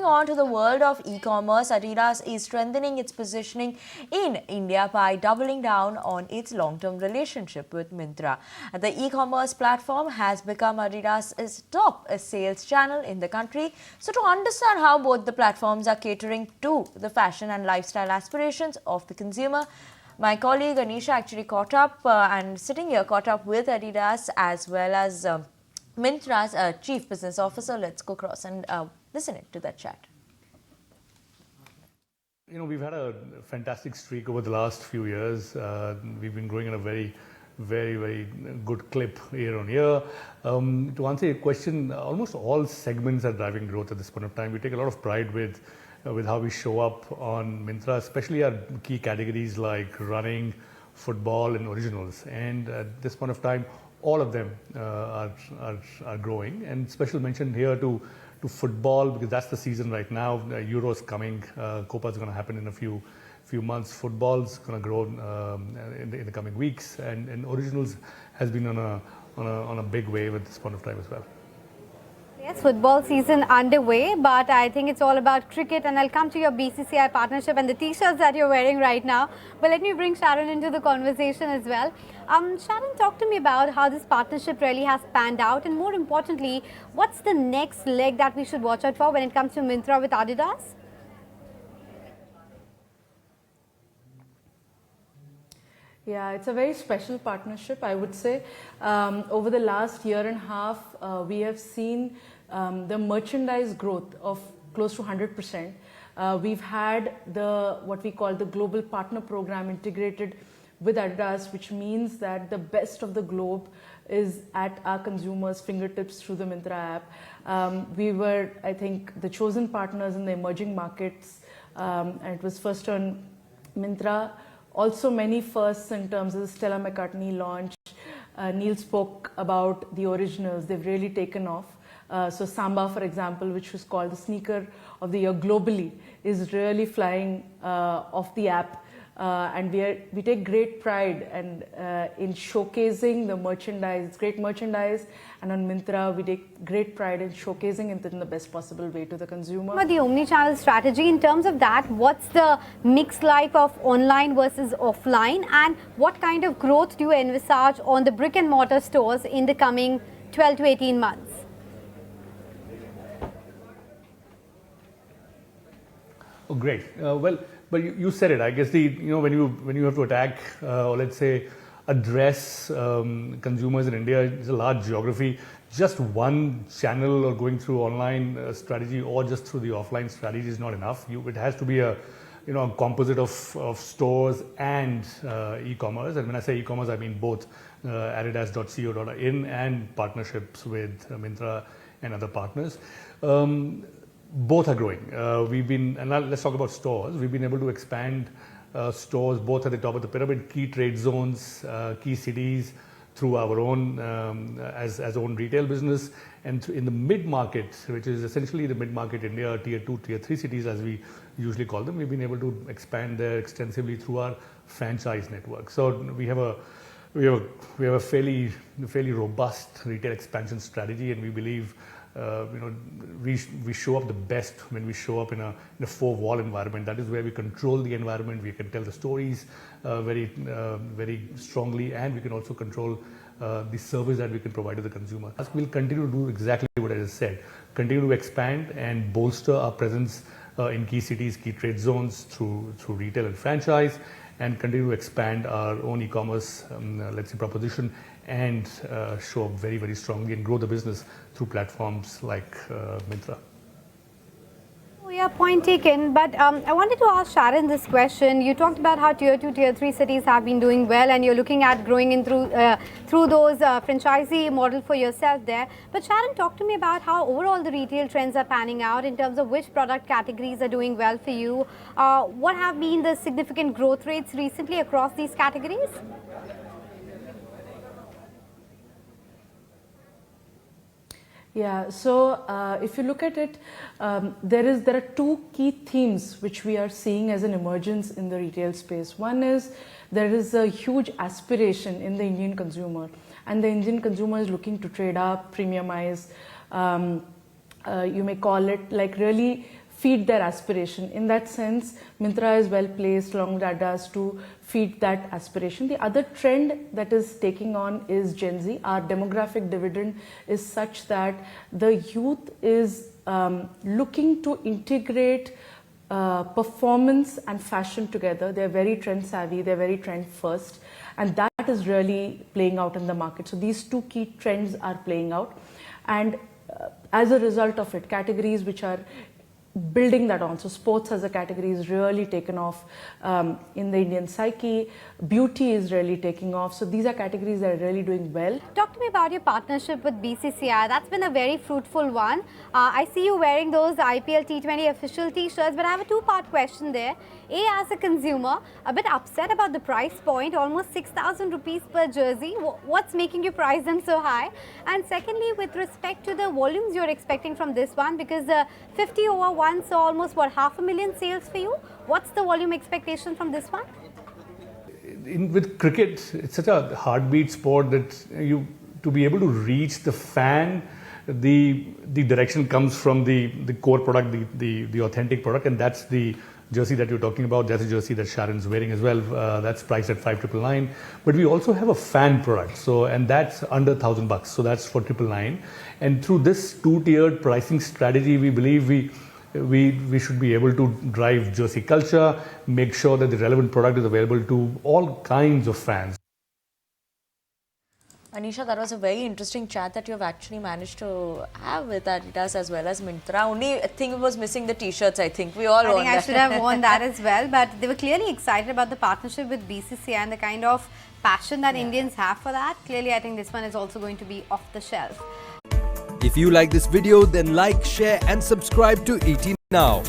Moving on to the world of e-commerce, Adidas is strengthening its positioning in India by doubling down on its long-term relationship with Myntra. The e-commerce platform has become Adidas' top sales channel in the country. So to understand how both the platforms are catering to the fashion and lifestyle aspirations of the consumer, my colleague Anisha actually caught up caught up with Adidas as well as Myntra's Chief Business Officer. Let's go across and listen to that chat. You know, we've had a fantastic streak over the last few years. We've been growing at a very good clip year on year. To answer your question, almost all segments are driving growth at this point of time. We take a lot of pride with how we show up on Myntra, especially our key categories like running, football and originals. And at this point of time, all of them are growing. And special mention here to football, because that's the season right now. Euro's coming, Copa is going to happen in a few months. Football's going to grow in the coming weeks, and originals has been on a big wave at this point of time as well. Yes, football season underway, but I think it's all about cricket, and I'll come to your BCCI partnership and the t-shirts that you're wearing right now. But let me bring Sharon into the conversation as well. Sharon, talk to me about how this partnership really has panned out, and more importantly, what's the next leg that we should watch out for when it comes to Myntra with Adidas? Yeah, it's a very special partnership, I would say. Over the last year and a half, we have seen the merchandise growth of close to 100%. We've had what we call the global partner program integrated with Adidas, which means that the best of the globe is at our consumers' fingertips through the Myntra app. We were, I think, the chosen partners in the emerging markets, and it was first on Myntra. Also many firsts in terms of the Stella McCartney launch. Neil spoke about the originals. They've really taken off. So Samba, for example, which was called the sneaker of the year globally, is really flying off the app. And we take great pride in showcasing the merchandise. It's great merchandise, and on Myntra we take great pride in showcasing it in the best possible way to the consumer. But the omnichannel strategy, in terms of that, what's the mix like of online versus offline, and what kind of growth do you envisage on the brick and mortar stores in the coming 12 to 18 months? Oh, great. But you said it. I guess when you have to attack or let's say address consumers in India, it's a large geography. Just one channel or going through online strategy or just through the offline strategy is not enough. It has to be a composite of stores and e-commerce. And when I say e-commerce, I mean both adidas.co.in and partnerships with Myntra and other partners. Both are growing. Let's talk about stores. We've been able to expand stores both at the top of the pyramid, key trade zones, key cities, through our own as own retail business, and in the mid-market, which is essentially the mid-market India, tier 2, tier 3 cities as we usually call them. We've been able to expand there extensively through our franchise network. So we have a fairly robust retail expansion strategy, and we believe we show up the best when we show up in a four-wall environment. That is where we control the environment. We can tell the stories very strongly, and we can also control the service that we can provide to the consumer. We'll continue to do exactly what I just said. Continue to expand and bolster our presence in key cities, key trade zones through retail and franchise, and continue to expand our own e-commerce, let's say, proposition, and show up very strongly and grow the business through platforms like Myntra. Oh, yeah, point taken. But I wanted to ask Sharon this question. You talked about how tier 2, tier 3 cities have been doing well, and you're looking at growing in through those franchisee model for yourself there. But Sharon, talk to me about how overall the retail trends are panning out in terms of which product categories are doing well for you. What have been the significant growth rates recently across these categories? Yeah, so if you look at it, there are two key themes which we are seeing as an emergence in the retail space. One is there is a huge aspiration in the Indian consumer, and the Indian consumer is looking to trade up, premiumize, you may call it, like really feed their aspiration. In that sense, Myntra is well placed along with Adidas to feed that aspiration. The other trend that is taking on is Gen Z. Our demographic dividend is such that the youth is looking to integrate performance and fashion together. They're very trend savvy, they're very trend first, and that is really playing out in the market. So these two key trends are playing out, and as a result of it, categories which are building that on. So sports as a category is really taken off in the Indian psyche. Beauty is really taking off. So these are categories that are really doing well. Talk to me about your partnership with BCCI. That's been a very fruitful one. I see you wearing those IPL T20 official t-shirts, but I have a two-part question there. A, as a consumer, a bit upset about the price point, almost 6,000 rupees per jersey. What's making you price them so high? And secondly, with respect to the volumes you're expecting from this one, because 50 over 1 saw almost, what, 500,000 sales for you? What's the volume expectation from this one? With cricket, it's such a heartbeat sport that to be able to reach the fan, the direction comes from the core product, the authentic product, and that's the jersey that you're talking about. That's a jersey that Sharon's wearing as well. That's priced at 5,999. But we also have a fan product, and that's under $1,000. So that's for 999. And through this two-tiered pricing strategy, we believe we should be able to drive jersey culture, make sure that the relevant product is available to all kinds of fans. Anisha, that was a very interesting chat that you've actually managed to have with Adidas as well as Myntra. Only thing was missing the t-shirts, I think. We all I think I that. should have worn that as well, but they were clearly excited about the partnership with BCCI and the kind of passion that Indians have for that. Clearly, I think this one is also going to be off the shelf. If you like this video, then like, share and subscribe to ET Now.